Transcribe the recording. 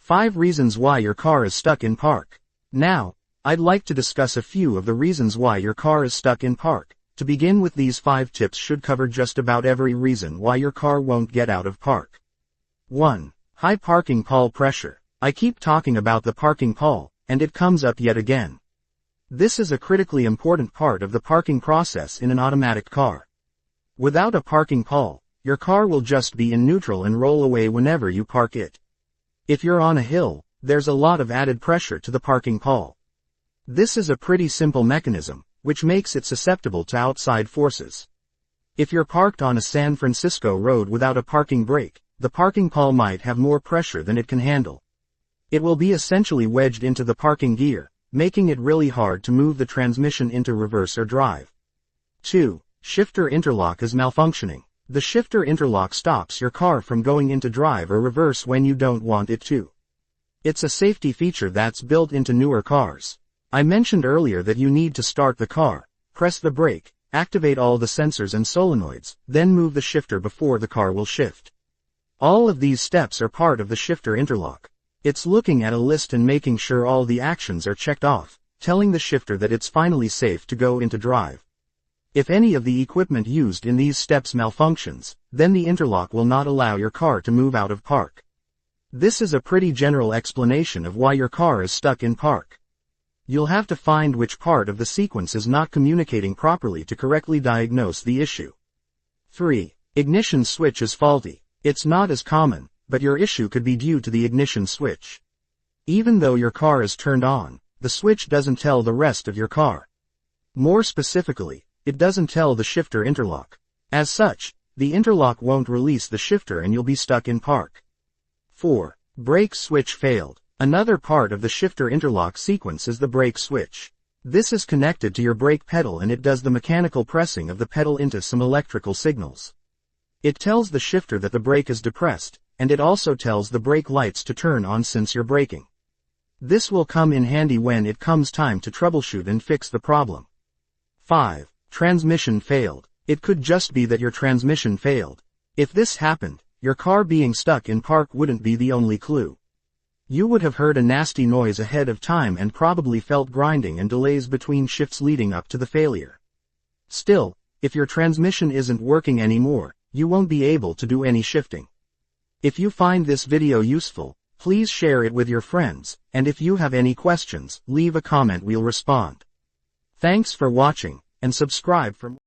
5 reasons why your car is stuck in park. Now, I'd like to discuss a few of the reasons why your car is stuck in park. To begin with, these 5 tips should cover just about every reason why your car won't get out of park. 1. High parking Pawl pressure. I keep talking about the parking Pawl, and it comes up yet again. This is a critically important part of the parking process in an automatic car. Without a parking Pawl, your car will just be in neutral and roll away whenever you park it. If you're on a hill, there's a lot of added pressure to the parking Pawl. This is a pretty simple mechanism, which makes it susceptible to outside forces. If you're parked on a San Francisco road without a parking brake, the parking Pawl might have more pressure than it can handle. It will be essentially wedged into the parking gear, making it really hard to move the transmission into reverse or drive. 2. Shifter interlock is malfunctioning. The shifter interlock stops your car from going into drive or reverse when you don't want it to. It's a safety feature that's built into newer cars. I mentioned earlier that you need to start the car, press the brake, activate all the sensors and solenoids, then move the shifter before the car will shift. All of these steps are part of the shifter interlock. It's looking at a list and making sure all the actions are checked off, telling the shifter that it's finally safe to go into drive. If any of the equipment used in these steps malfunctions, then the interlock will not allow your car to move out of park. This is a pretty general explanation of why your car is stuck in park. You'll have to find which part of the sequence is not communicating properly to correctly diagnose the issue. 3. Ignition switch is faulty. It's not as common, but your issue could be due to the ignition switch. Even though your car is turned on, the switch doesn't tell the rest of your car. More specifically, it doesn't tell the shifter interlock. As such, the interlock won't release the shifter and you'll be stuck in park. 4. Brake switch failed. Another part of the shifter interlock sequence is the brake switch. This is connected to your brake pedal and it does the mechanical pressing of the pedal into some electrical signals. It tells the shifter that the brake is depressed, and it also tells the brake lights to turn on since you're braking. This will come in handy when it comes time to troubleshoot and fix the problem. 5. Transmission failed. It could just be that your transmission failed. If this happened, your car being stuck in park wouldn't be the only clue. You would have heard a nasty noise ahead of time and probably felt grinding and delays between shifts leading up to the failure. Still, if your transmission isn't working anymore, you won't be able to do any shifting. If you find this video useful, please share it with your friends, and if you have any questions, leave a comment, we'll respond. Thanks for watching, and subscribe for more.